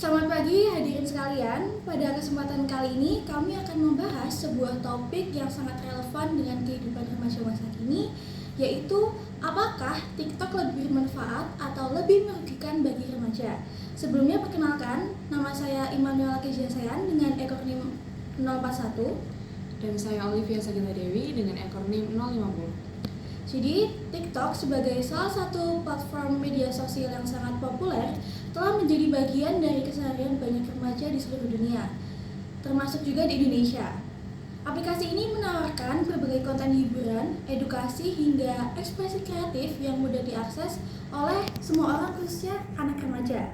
Selamat pagi hadirin sekalian. Pada kesempatan kali ini kami akan membahas sebuah topik yang sangat relevan dengan kehidupan remaja masa kini, yaitu apakah TikTok lebih bermanfaat atau lebih merugikan bagi remaja. Sebelumnya perkenalkan, nama saya Immanuela Kejasayan dengan ekor NIM 041. Dan saya Olivia Sagita Dewi dengan ekor NIM 050. Jadi, TikTok sebagai salah satu platform media sosial yang sangat populer telah menjadi bagian dari keseharian banyak remaja di seluruh dunia, termasuk juga di Indonesia. Aplikasi ini menawarkan berbagai konten hiburan, edukasi, hingga ekspresi kreatif yang mudah diakses oleh semua orang, khususnya anak remaja.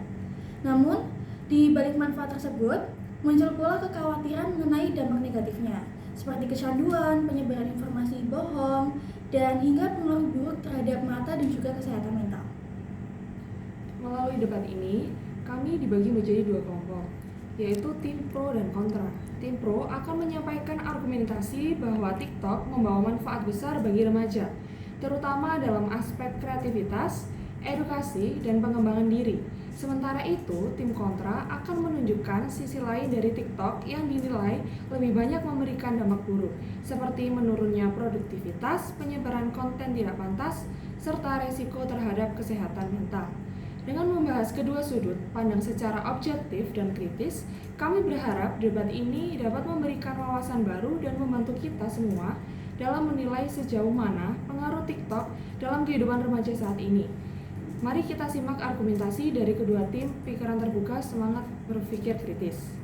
Namun, di balik manfaat tersebut, muncul pula kekhawatiran mengenai dampak negatifnya, seperti kecanduan, penyebaran informasi bohong, dan hingga pengaruh buruk terhadap mata dan juga kesehatan mental. Melalui debat ini, kami dibagi menjadi dua kelompok, yaitu tim pro dan kontra. Tim pro akan menyampaikan argumentasi bahwa TikTok membawa manfaat besar bagi remaja, terutama dalam aspek kreativitas, edukasi, dan pengembangan diri. Sementara itu, tim kontra akan menunjukkan sisi lain dari TikTok yang dinilai lebih banyak memberikan dampak buruk, seperti menurunnya produktivitas, penyebaran konten tidak pantas, serta resiko terhadap kesehatan mental. Dengan membahas kedua sudut pandang secara objektif dan kritis, kami berharap debat ini dapat memberikan wawasan baru dan membantu kita semua dalam menilai sejauh mana pengaruh TikTok dalam kehidupan remaja saat ini. Mari kita simak argumentasi dari kedua tim pikiran terbuka semangat berpikir kritis.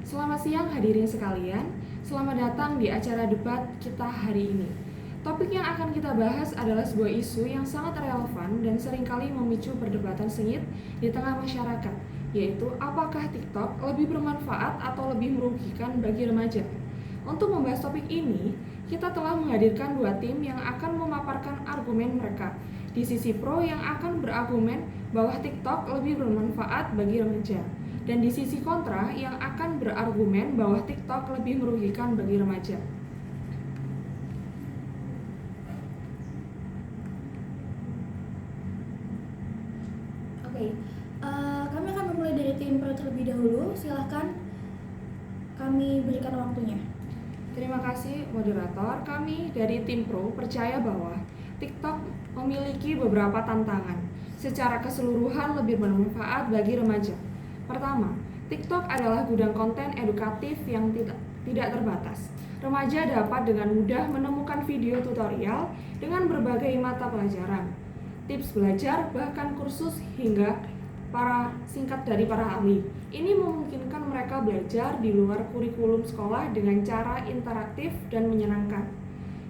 Selamat siang hadirin sekalian, selamat datang di acara debat kita hari ini. Topik yang akan kita bahas adalah sebuah isu yang sangat relevan dan seringkali memicu perdebatan sengit di tengah masyarakat, yaitu apakah TikTok lebih bermanfaat atau lebih merugikan bagi remaja. Untuk membahas topik ini, kita telah menghadirkan dua tim yang akan memaparkan argumen mereka. Di sisi pro yang akan berargumen bahwa TikTok lebih bermanfaat bagi remaja, dan di sisi kontra yang akan berargumen bahwa TikTok lebih merugikan bagi remaja. Oke, kami akan memulai dari tim pro terlebih dahulu. Silahkan kami berikan waktunya. Terima kasih moderator. Kami dari tim pro percaya bahwa TikTok memiliki beberapa tantangan. Secara keseluruhan lebih bermanfaat bagi remaja. Pertama, TikTok adalah gudang konten edukatif yang tidak terbatas. Remaja dapat dengan mudah menemukan video tutorial dengan berbagai mata pelajaran, tips belajar, bahkan kursus hingga singkat dari para ahli. Ini memungkinkan mereka belajar di luar kurikulum sekolah dengan cara interaktif dan menyenangkan.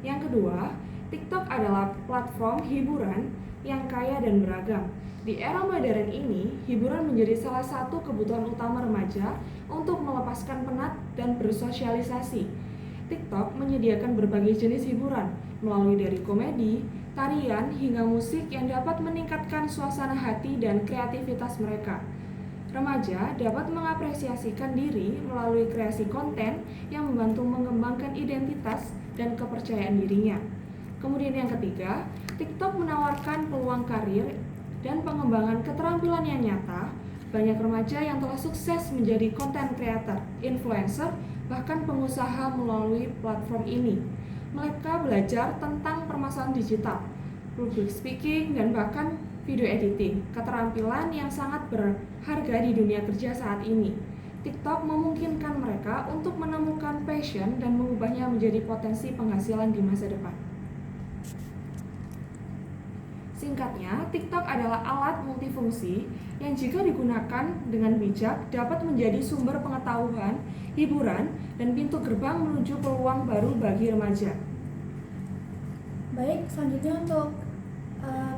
Yang kedua, TikTok adalah platform hiburan yang kaya dan beragam. Di era modern ini, hiburan menjadi salah satu kebutuhan utama remaja untuk melepaskan penat dan bersosialisasi. TikTok menyediakan berbagai jenis hiburan, melalui dari komedi, tarian, hingga musik yang dapat meningkatkan suasana hati dan kreativitas mereka. Remaja dapat mengapresiasikan diri melalui kreasi konten yang membantu mengembangkan identitas dan kepercayaan dirinya. Kemudian yang ketiga, TikTok menawarkan peluang karir dan pengembangan keterampilan yang nyata. Banyak remaja yang telah sukses menjadi content creator, influencer, bahkan pengusaha melalui platform ini. Mereka belajar tentang permasalahan digital, public speaking, dan bahkan video editing, keterampilan yang sangat berharga di dunia kerja saat ini. TikTok memungkinkan mereka untuk menemukan passion dan mengubahnya menjadi potensi penghasilan di masa depan. Singkatnya, TikTok adalah alat multifungsi yang jika digunakan dengan bijak dapat menjadi sumber pengetahuan, hiburan, dan pintu gerbang menuju peluang baru bagi remaja. Baik, selanjutnya untuk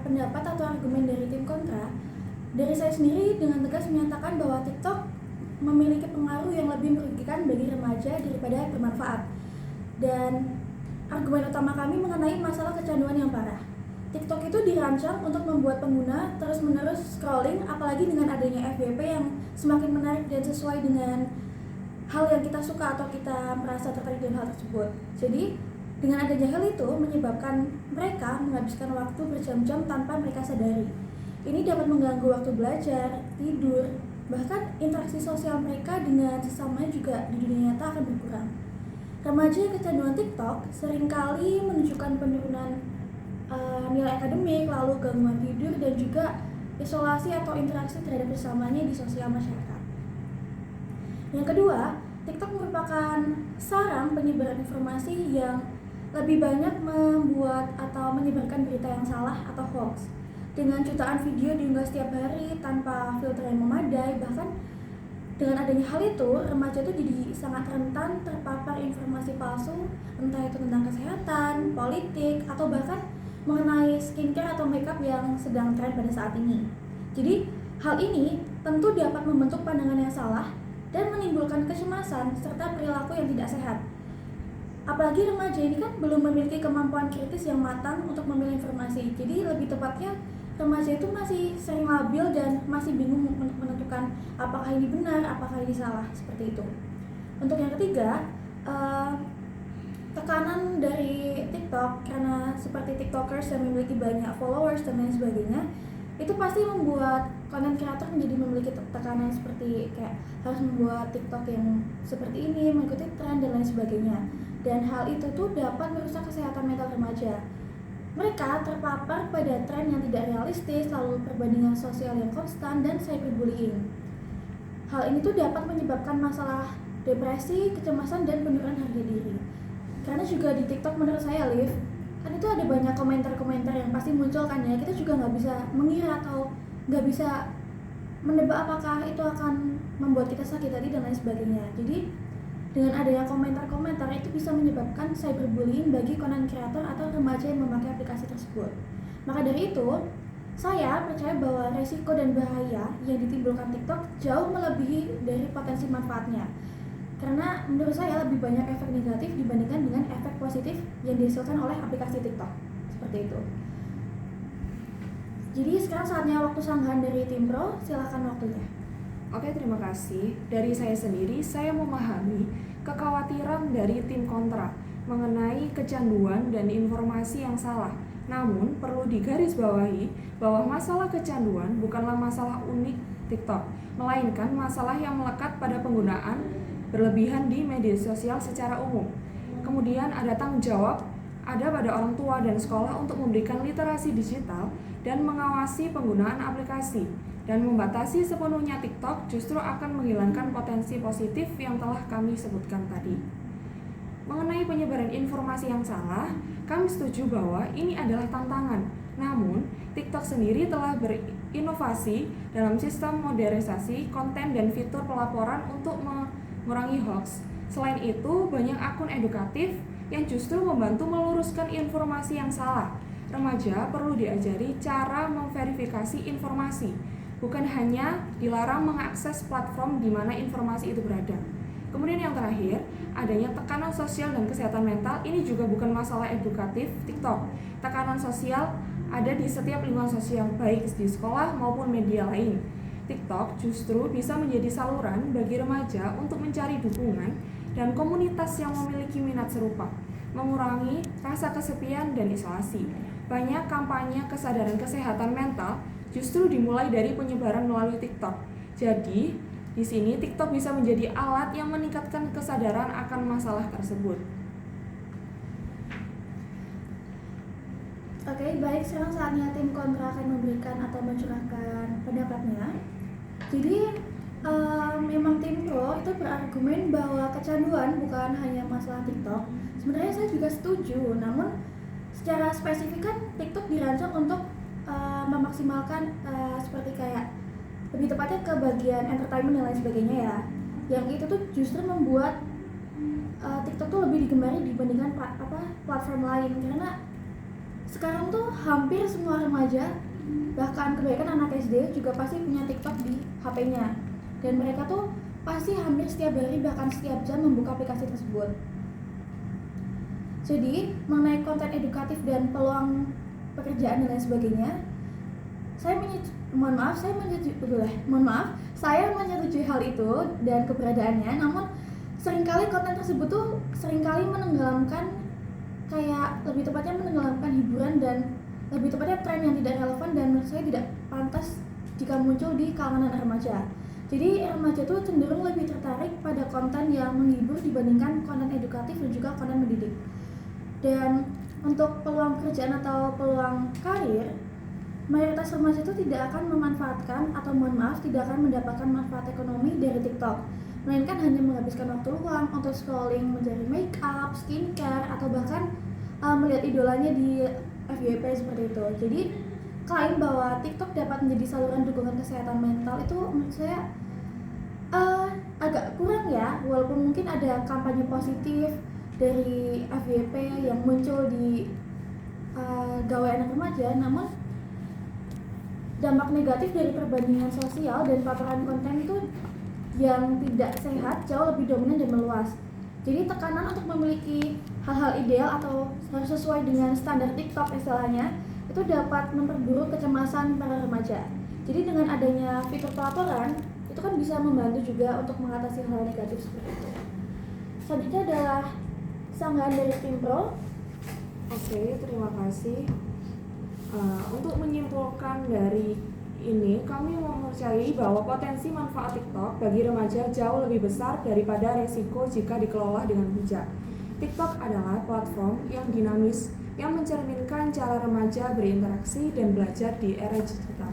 pendapat atau argumen dari tim kontra. Dari saya sendiri dengan tegas menyatakan bahwa TikTok memiliki pengaruh yang lebih merugikan bagi remaja daripada bermanfaat. Dan argumen utama kami mengenai masalah kecanduan yang parah. TikTok itu dirancang untuk membuat pengguna terus-menerus scrolling, apalagi dengan adanya FYP yang semakin menarik dan sesuai dengan hal yang kita suka atau kita merasa tertarik dengan hal tersebut. Jadi, dengan adanya hal itu menyebabkan mereka menghabiskan waktu berjam-jam tanpa mereka sadari. Ini dapat mengganggu waktu belajar, tidur, bahkan interaksi sosial mereka dengan sesamanya juga di dunia nyata akan berkurang. Remaja yang kecanduan TikTok seringkali menunjukkan penurunan nilai akademik, lalu gangguan tidur, dan juga isolasi atau interaksi terhadap bersamanya di sosial masyarakat. Yang kedua, TikTok merupakan sarang penyebaran informasi yang lebih banyak membuat atau menyebarkan berita yang salah atau hoax. Dengan jutaan video diunggah setiap hari tanpa filter yang memadai, bahkan dengan adanya hal itu, remaja itu jadi sangat rentan terpapar informasi palsu, entah itu tentang kesehatan, politik, atau bahkan mengenai skincare atau makeup yang sedang tren pada saat ini. Jadi, hal ini tentu dapat membentuk pandangan yang salah dan menimbulkan kecemasan serta perilaku yang tidak sehat. Apalagi remaja ini kan belum memiliki kemampuan kritis yang matang untuk memilih informasi. Jadi lebih tepatnya remaja itu masih sering labil dan masih bingung untuk menentukan apakah ini benar, apakah ini salah, seperti itu. Untuk yang ketiga, tekanan dari TikTok, karena seperti TikTokers yang memiliki banyak followers dan lain sebagainya, itu pasti membuat konten kreator menjadi memiliki tekanan seperti kayak harus membuat TikTok yang seperti ini, mengikuti tren dan lain sebagainya. Dan hal itu tuh dapat merusak kesehatan mental remaja. Mereka terpapar pada tren yang tidak realistis, lalu perbandingan sosial yang konstan, dan cyberbullying. Hal ini tuh dapat menyebabkan masalah depresi, kecemasan, dan penurunan harga diri. Karena juga di TikTok menurut saya, Liv, kan itu ada banyak komentar-komentar yang pasti muncul kan ya, kita juga nggak bisa mengira atau nggak bisa menebak apakah itu akan membuat kita sakit hati dan lain sebagainya. Jadi dengan adanya komentar-komentar itu bisa menyebabkan cyberbullying bagi konten kreator atau remaja yang memakai aplikasi tersebut. Maka dari itu, saya percaya bahwa resiko dan bahaya yang ditimbulkan TikTok jauh melebihi dari potensi manfaatnya. Karena menurut saya lebih banyak efek negatif dibandingkan dengan efek positif yang dihasilkan oleh aplikasi TikTok. Seperti itu. Jadi sekarang saatnya waktu sanggahan dari tim Pro, silakan waktunya. Oke, terima kasih. Dari saya sendiri, saya memahami kekhawatiran dari tim kontra mengenai kecanduan dan informasi yang salah. Namun, perlu digarisbawahi bahwa masalah kecanduan bukanlah masalah unik TikTok, melainkan masalah yang melekat pada penggunaan berlebihan di media sosial secara umum. Kemudian ada tanggung jawab ada pada orang tua dan sekolah untuk memberikan literasi digital dan mengawasi penggunaan aplikasi. Dan membatasi sepenuhnya TikTok justru akan menghilangkan potensi positif yang telah kami sebutkan tadi. Mengenai penyebaran informasi yang salah, kami setuju bahwa ini adalah tantangan. Namun, TikTok sendiri telah berinovasi dalam sistem modernisasi konten dan fitur pelaporan untuk mengurangi hoax. Selain itu, banyak akun edukatif yang justru membantu meluruskan informasi yang salah. Remaja perlu diajari cara memverifikasi informasi. Bukan hanya dilarang mengakses platform di mana informasi itu berada. Kemudian yang terakhir, adanya tekanan sosial dan kesehatan mental. Ini juga bukan masalah edukatif TikTok. Tekanan sosial ada di setiap lingkungan sosial, baik di sekolah maupun media lain. TikTok justru bisa menjadi saluran bagi remaja untuk mencari dukungan dan komunitas yang memiliki minat serupa, mengurangi rasa kesepian dan isolasi. Banyak kampanye kesadaran kesehatan mental justru dimulai dari penyebaran melalui TikTok. Jadi, di sini TikTok bisa menjadi alat yang meningkatkan kesadaran akan masalah tersebut. Oke, baik. Sekarang saatnya tim kontra akan memberikan atau mencurahkan pendapatnya. Jadi, memang tim pro itu berargumen bahwa kecanduan bukan hanya masalah TikTok. Sebenarnya saya juga setuju, namun secara spesifik kan TikTok dirancang untuk memaksimalkan seperti kayak lebih tepatnya ke bagian entertainment dan lain sebagainya ya. Yang itu tuh justru membuat TikTok tuh lebih digemari dibandingkan platform lain, karena sekarang tuh hampir semua remaja, bahkan kebanyakan anak SD juga pasti punya TikTok di HP-nya, dan mereka tuh pasti hampir setiap hari bahkan setiap jam membuka aplikasi tersebut. Jadi mengenai konten edukatif dan peluang pekerjaan dan lain sebagainya, saya menyetujui hal itu dan keberadaannya. Namun seringkali konten tersebut tuh seringkali menenggelamkan, kayak lebih tepatnya menenggelamkan hiburan dan lebih tepatnya tren yang tidak relevan dan menurut saya tidak pantas mayoritas jika muncul di kalangan anak remaja. Jadi remaja itu cenderung lebih tertarik pada konten yang menghibur dibandingkan konten edukatif dan juga konten mendidik. Dan untuk peluang pekerjaan atau peluang karir, mayoritas remaja itu tidak akan memanfaatkan atau tidak akan mendapatkan manfaat ekonomi dari TikTok, melainkan hanya menghabiskan waktu luang untuk scrolling, mencari make up, skincare, atau bahkan melihat idolanya di FYP seperti itu. Jadi klaim bahwa TikTok dapat menjadi saluran dukungan kesehatan mental itu menurut saya agak kurang ya, walaupun mungkin ada kampanye positif dari FYP yang muncul di gawai anak remaja, namun dampak negatif dari perbandingan sosial dan paparan konten itu yang tidak sehat jauh lebih dominan dan meluas. Jadi tekanan untuk memiliki hal-hal ideal atau harus sesuai dengan standar TikTok istilahnya itu dapat memperburuk kecemasan para remaja. Jadi dengan adanya fitur pelaporan itu kan bisa membantu juga untuk mengatasi hal negatif seperti itu. Selanjutnya adalah sanggahan dari Timpro. Oke, terima kasih. Untuk menyimpulkan dari ini, kami mempercayai bahwa potensi manfaat TikTok bagi remaja jauh lebih besar daripada resiko jika dikelola dengan bijak. TikTok adalah platform yang dinamis yang mencerminkan cara remaja berinteraksi dan belajar di era digital.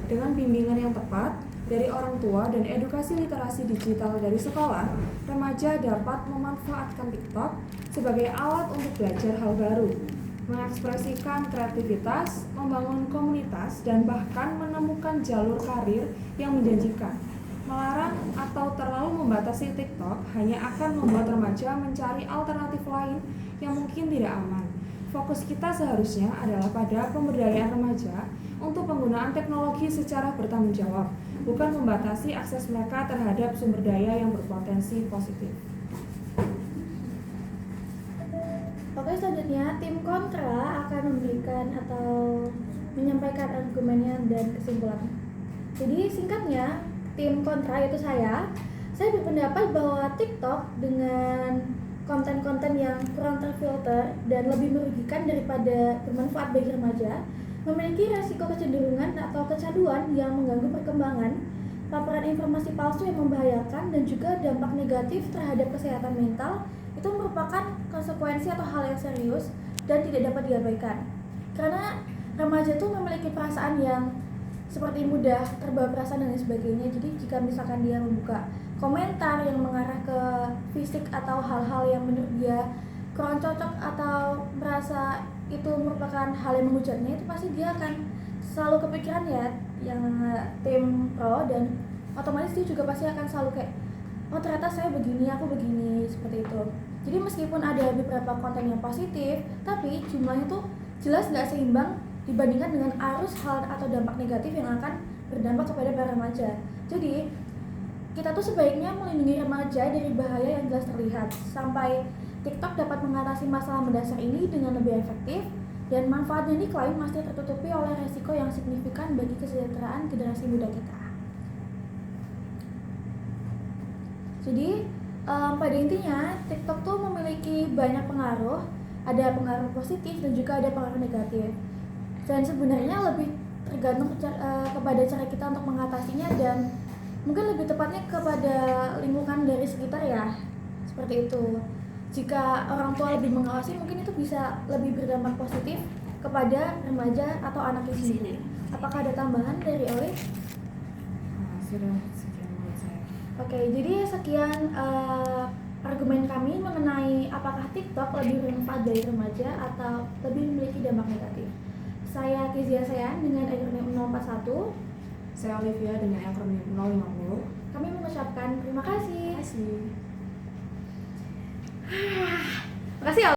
Dengan bimbingan yang tepat dari orang tua dan edukasi literasi digital dari sekolah, remaja dapat memanfaatkan TikTok sebagai alat untuk belajar hal baru, mengekspresikan kreativitas, membangun komunitas, dan bahkan menemukan jalur karir yang menjanjikan. Melarang atau terlalu membatasi TikTok hanya akan membuat remaja mencari alternatif lain yang mungkin tidak aman. Fokus kita seharusnya adalah pada pemberdayaan remaja untuk penggunaan teknologi secara bertanggung jawab, bukan membatasi akses mereka terhadap sumber daya yang berpotensi positif. Oke, selanjutnya tim kontra akan memberikan atau menyampaikan argumennya dan kesimpulannya. Jadi singkatnya, tim kontra yaitu saya berpendapat bahwa TikTok dengan konten-konten yang kurang terfilter dan lebih merugikan daripada bermanfaat bagi remaja memiliki resiko kecenderungan atau kecanduan yang mengganggu perkembangan, paparan informasi palsu yang membahayakan, dan juga dampak negatif terhadap kesehatan mental itu merupakan konsekuensi atau hal yang serius dan tidak dapat diabaikan. Karena remaja itu memiliki perasaan yang seperti mudah terbawa perasaan dan lain sebagainya. Jadi jika misalkan dia membuka komentar yang mengarah ke fisik atau hal-hal yang menurut dia kurang cocok atau merasa itu merupakan hal yang menghujatnya, itu pasti dia akan selalu kepikiran ya yang tim pro, dan otomatis dia juga pasti akan selalu kayak, oh ternyata saya begini, aku begini, seperti itu. Jadi meskipun ada beberapa konten yang positif, tapi jumlahnya tuh jelas nggak seimbang dibandingkan dengan arus hal atau dampak negatif yang akan berdampak kepada para remaja. Jadi kita tuh sebaiknya melindungi remaja dari bahaya yang jelas terlihat, sampai TikTok dapat mengatasi masalah mendasar ini dengan lebih efektif, dan manfaatnya diklaim masih tertutupi oleh resiko yang signifikan bagi kesejahteraan generasi muda kita. Jadi pada intinya TikTok tuh memiliki banyak pengaruh, ada pengaruh positif dan juga ada pengaruh negatif. Dan sebenarnya lebih tergantung kepada cara kita untuk mengatasinya, dan mungkin lebih tepatnya kepada lingkungan dari sekitar ya, seperti itu. Jika orang tua lebih mengawasi, mungkin itu bisa lebih berdampak positif kepada remaja atau anaknya sendiri. Apakah ada tambahan dari Olive? Sudah sekian menurut saya. Oke, jadi sekian argumen kami mengenai apakah TikTok lebih bermanfaat bagi remaja atau lebih memiliki dampak negatif. Saya Kezia Sayan dengan akronim 041. Saya Olivia dengan akronim 050. Kami mengucapkan terima kasih. Terima kasih. Makasih ya.